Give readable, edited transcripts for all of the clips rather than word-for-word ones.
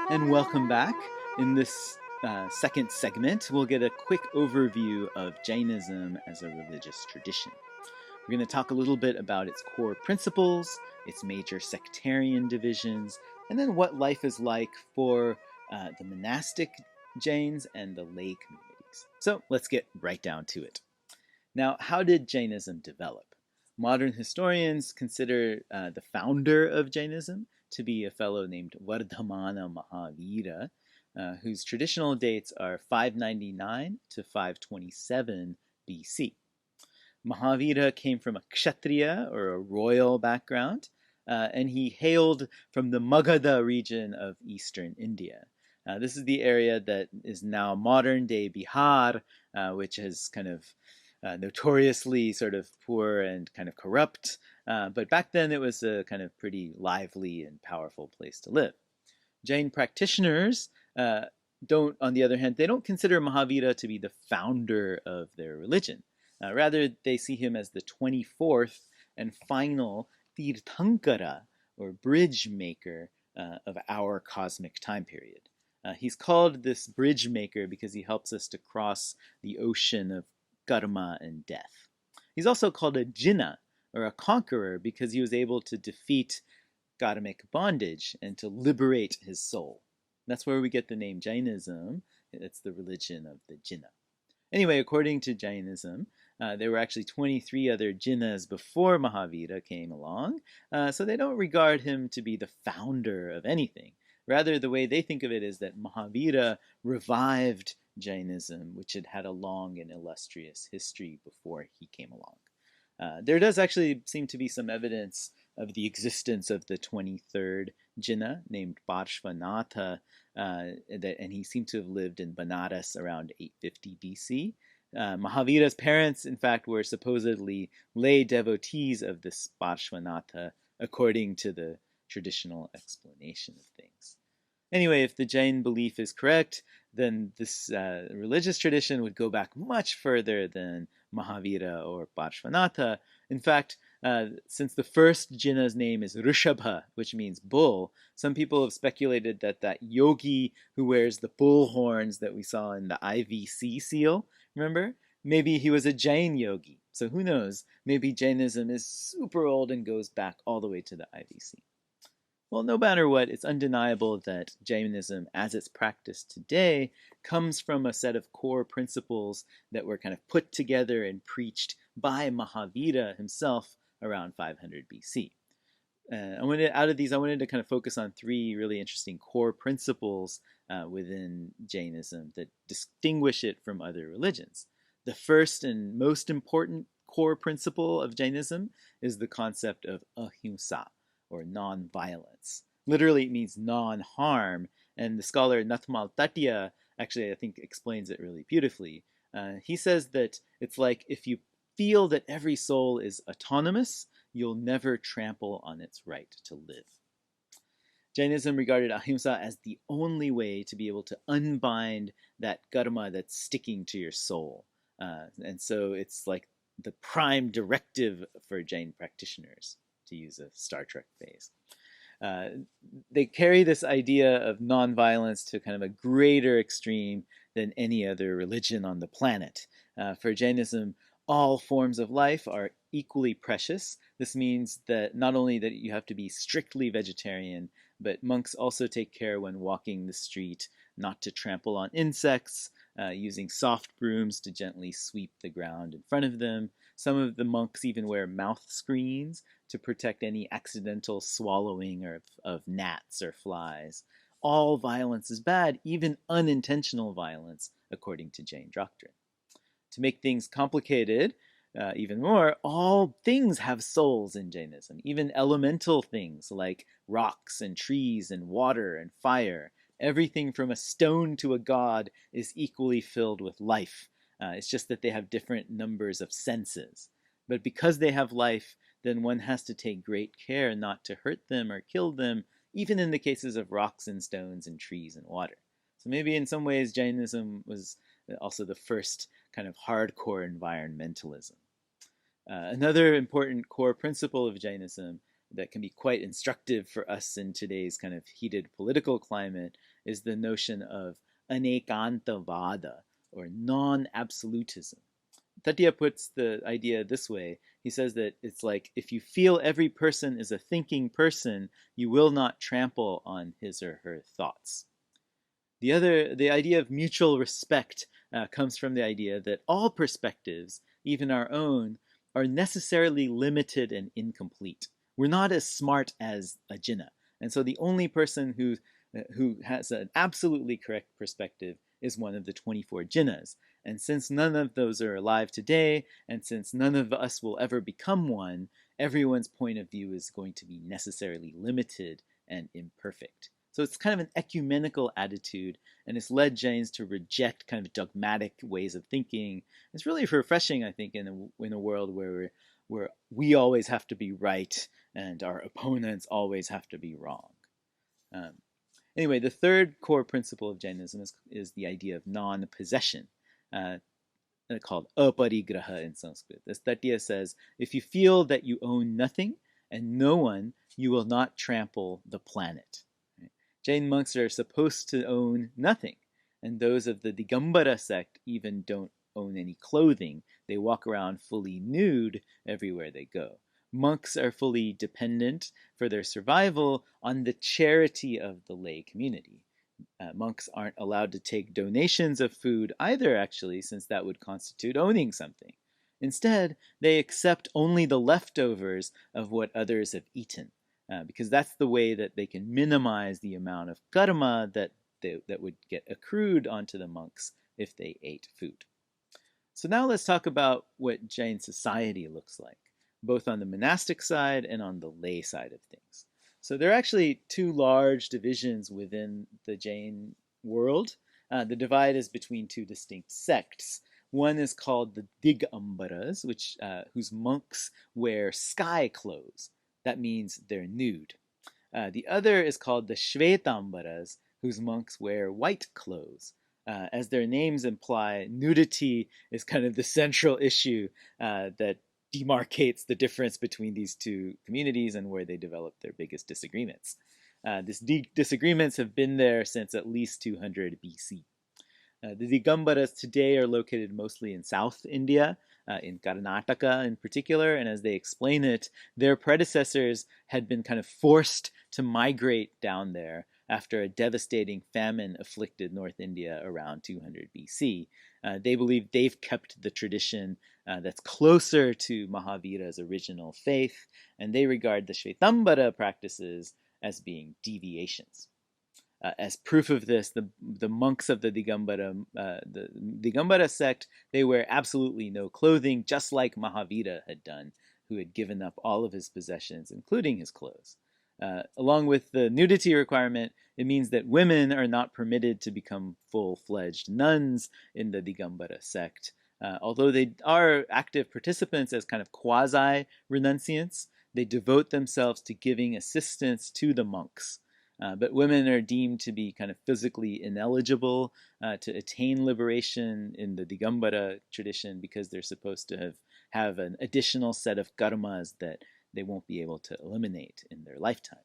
And welcome back. In this second segment, we'll get a quick overview of Jainism as a religious tradition. We're going to talk a little bit about its core principles, its major sectarian divisions, and then what life is like for the monastic Jains and the lay communities. So let's get right down to it. Now, how did Jainism develop? Modern historians consider the founder of Jainism to be a fellow named Vardhamana Mahavira, whose traditional dates are 599 to 527 BC. Mahavira came from a kshatriya, or a royal background, and he hailed from the Magadha region of eastern India. This is the area that is now modern day Bihar, which is kind of notoriously sort of poor and kind of corrupt. But back then it was a kind of pretty lively and powerful place to live. Jain practitioners on the other hand, they don't consider Mahavira to be the founder of their religion. Rather, they see him as the 24th and final Tirthankara, or bridge maker, of our cosmic time period. He's called this bridge maker because he helps us to cross the ocean of karma and death. He's also called a Jinna, or a conqueror, because he was able to defeat karmic bondage and to liberate his soul. That's where we get the name Jainism. It's the religion of the Jinna. Anyway, according to Jainism, there were actually 23 other Jinnas before Mahavira came along, so they don't regard him to be the founder of anything. Rather, the way they think of it is that Mahavira revived Jainism, which had had a long and illustrious history before he came along. There does actually seem to be some evidence of the existence of the 23rd Jinna named Parshvanatha, and he seemed to have lived in Benares around 850 BC. Mahavira's parents, in fact, were supposedly lay devotees of this Parshvanatha, according to the traditional explanation of things. Anyway, if the Jain belief is correct, then this religious tradition would go back much further than Mahavira or Parshvanatha. In fact, since the first Jinna's name is Rishabha, which means bull, some people have speculated that that yogi who wears the bull horns that we saw in the IVC seal, remember? Maybe he was a Jain yogi. So who knows? Maybe Jainism is super old and goes back all the way to the IVC. Well, no matter what, it's undeniable that Jainism, as it's practiced today, comes from a set of core principles that were kind of put together and preached by Mahavira himself around 500 BC. Out of these, I wanted to kind of focus on three really interesting core principles within Jainism that distinguish it from other religions. The first and most important core principle of Jainism is the concept of ahimsa, or non-violence. Literally, it means non-harm, and the scholar Natmal Tatia actually, I think, explains it really beautifully. He says that it's like if you feel that every soul is autonomous, you'll never trample on its right to live. Jainism regarded ahimsa as the only way to be able to unbind that karma that's sticking to your soul. And so it's like the prime directive for Jain practitioners, to use a Star Trek phrase. They carry this idea of nonviolence to kind of a greater extreme than any other religion on the planet. For Jainism, all forms of life are equally precious. This means that not only that you have to be strictly vegetarian, but monks also take care when walking the street not to trample on insects, using soft brooms to gently sweep the ground in front of them. Some of the monks even wear mouth screens to protect any accidental swallowing of gnats or flies. All violence is bad, even unintentional violence, according to Jain doctrine. To make things complicated even more, all things have souls in Jainism, even elemental things like rocks and trees and water and fire. Everything from a stone to a god is equally filled with life. It's just that they have different numbers of senses. But because they have life, then one has to take great care not to hurt them or kill them, even in the cases of rocks and stones and trees and water. So maybe in some ways Jainism was also the first kind of hardcore environmentalism. Another important core principle of Jainism that can be quite instructive for us in today's kind of heated political climate is the notion of anekantavada, or non-absolutism. Tatia puts the idea this way. He says that it's like if you feel every person is a thinking person, you will not trample on his or her thoughts. The idea of mutual respect comes from the idea that all perspectives, even our own, are necessarily limited and incomplete. We're not as smart as a jinnah. And so the only person who has an absolutely correct perspective is one of the 24 jinnahs. And since none of those are alive today, and since none of us will ever become one, everyone's point of view is going to be necessarily limited and imperfect. So it's kind of an ecumenical attitude, and it's led Jains to reject kind of dogmatic ways of thinking. It's really refreshing, I think, in a world where we always have to be right and our opponents always have to be wrong. Anyway, the third core principle of Jainism is the idea of non-possession, called aparigraha in Sanskrit. As Tatya says, if you feel that you own nothing and no one, you will not trample the planet. Jain monks are supposed to own nothing, and those of the Digambara sect even don't own any clothing. They walk around fully nude everywhere they go. Monks are fully dependent for their survival on the charity of the lay community. Monks aren't allowed to take donations of food either, actually, since that would constitute owning something. Instead, they accept only the leftovers of what others have eaten. Because that's the way that they can minimize the amount of karma that would get accrued onto the monks if they ate food. So now let's talk about what Jain society looks like, both on the monastic side and on the lay side of things. So there are actually two large divisions within the Jain world. The divide is between two distinct sects. One is called the Digambaras, whose monks wear sky clothes. That means they're nude. The other is called the Shvetambaras, whose monks wear white clothes. As their names imply, nudity is kind of the central issue that demarcates the difference between these two communities and where they develop their biggest disagreements. These disagreements have been there since at least 200 BC. The Digambaras today are located mostly in South India, in Karnataka in particular, and as they explain it, their predecessors had been kind of forced to migrate down there after a devastating famine afflicted North India around 200 BC. They believe they've kept the tradition that's closer to Mahavira's original faith, and they regard the Shvetambara practices as being deviations. As proof of this, the monks of the Digambara sect, they wear absolutely no clothing, just like Mahavira had done, who had given up all of his possessions, including his clothes. Along with the nudity requirement, it means that women are not permitted to become full-fledged nuns in the Digambara sect. Although they are active participants as kind of quasi-renunciants, they devote themselves to giving assistance to the monks. But women are deemed to be kind of physically ineligible to attain liberation in the Digambara tradition because they're supposed to have an additional set of karmas that they won't be able to eliminate in their lifetime.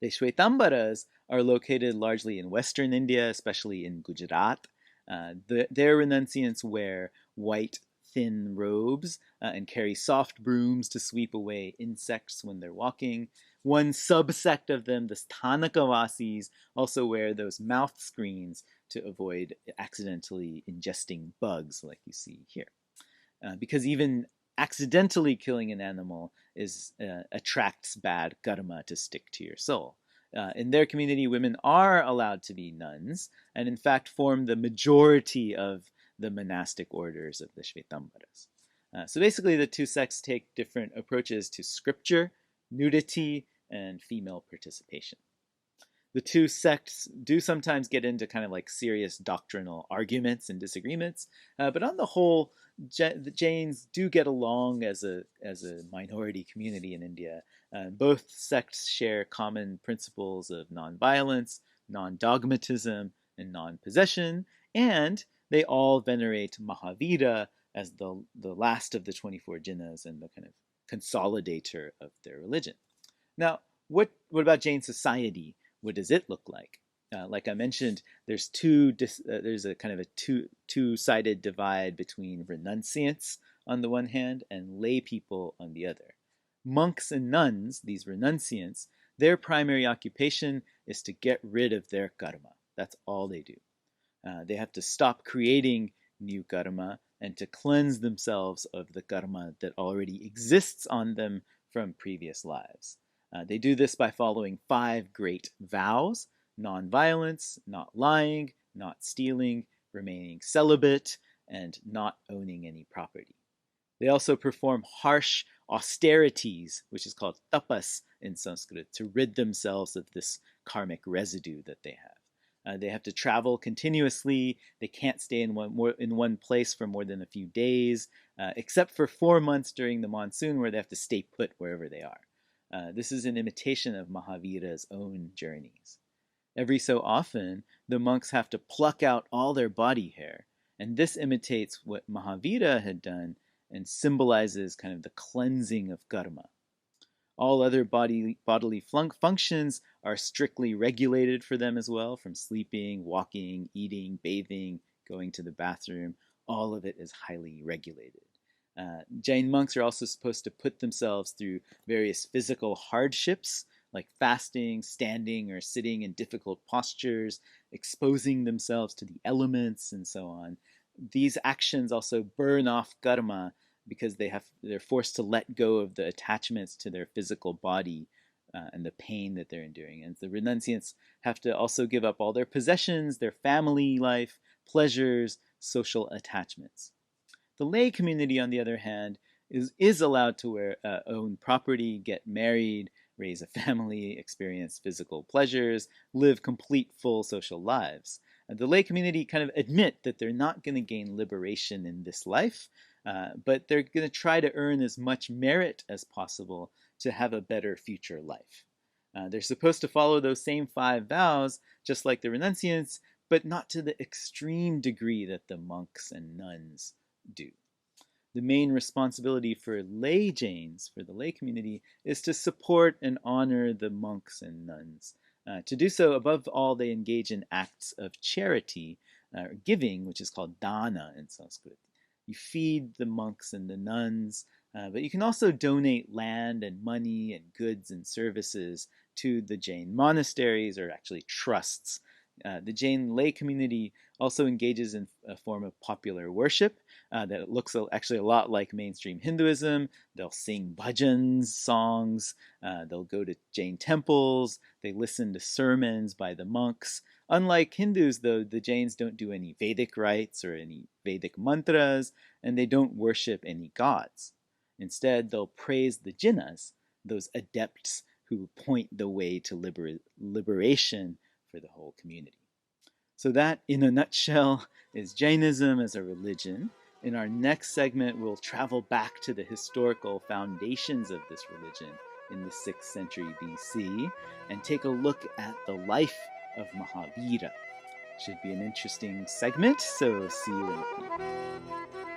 The Shvetambaras are located largely in Western India, especially in Gujarat. Their renunciants wear white, thin robes and carry soft brooms to sweep away insects when they're walking. One subsect of them, the Sthanakavasis, also wear those mouth screens to avoid accidentally ingesting bugs like you see here. Because even accidentally killing an animal attracts bad karma to stick to your soul. In their community, women are allowed to be nuns, and in fact form the majority of the monastic orders of the Shvetambaras. So basically the two sects take different approaches to scripture, nudity, and female participation. The two sects do sometimes get into kind of like serious doctrinal arguments and disagreements, but on the whole, the Jains do get along as a minority community in India. Both sects share common principles of nonviolence, non-dogmatism, and non-possession, and they all venerate Mahavira as the last of the 24 jinas and the kind of consolidator of their religion. Now, what about Jain society? What does it look like? Like I mentioned, there's there's a kind of a two-sided divide between renunciants on the one hand and lay people on the other. Monks and nuns, these renunciants, their primary occupation is to get rid of their karma. That's all they do. They have to stop creating new karma and to cleanse themselves of the karma that already exists on them from previous lives. They do this by following 5 great vows: non-violence, not lying, not stealing, remaining celibate, and not owning any property. They also perform harsh austerities, which is called tapas in Sanskrit, to rid themselves of this karmic residue that they have. They have to travel continuously. They can't stay in one place for more than a few days, except for 4 months during the monsoon, where they have to stay put wherever they are. This is an imitation of Mahavira's own journeys. Every so often, the monks have to pluck out all their body hair, and this imitates what Mahavira had done and symbolizes kind of the cleansing of karma. All other bodily functions are strictly regulated for them as well, from sleeping, walking, eating, bathing, going to the bathroom. All of it is highly regulated. Jain monks are also supposed to put themselves through various physical hardships, like fasting, standing, or sitting in difficult postures, exposing themselves to the elements, and so on. These actions also burn off karma because they're forced to let go of the attachments to their physical body and the pain that they're enduring. And the renunciants have to also give up all their possessions, their family life, pleasures, social attachments. The lay community, on the other hand, is allowed to own property, get married, raise a family, experience physical pleasures, live complete, full social lives. The lay community kind of admit that they're not going to gain liberation in this life, but they're going to try to earn as much merit as possible to have a better future life. They're supposed to follow those same 5 vows, just like the renunciants, but not to the extreme degree that the monks and nuns do. The main responsibility for lay Jains, for the lay community, is to support and honor the monks and nuns. To do so, above all, they engage in acts of charity, giving, which is called dana in Sanskrit. You feed the monks and the nuns, but you can also donate land and money and goods and services to the Jain monasteries, or actually trusts. The Jain lay community also engages in a form of popular worship that looks actually a lot like mainstream Hinduism. They'll sing bhajans, songs, they'll go to Jain temples, they listen to sermons by the monks. Unlike Hindus, though, the Jains don't do any Vedic rites or any Vedic mantras, and they don't worship any gods. Instead, they'll praise the jinnas, those adepts who point the way to liberation for the whole community. So that, in a nutshell, is Jainism as a religion. In our next segment, we'll travel back to the historical foundations of this religion in the 6th century BC and take a look at the life of Mahavira. Should be an interesting segment, so see you in a few.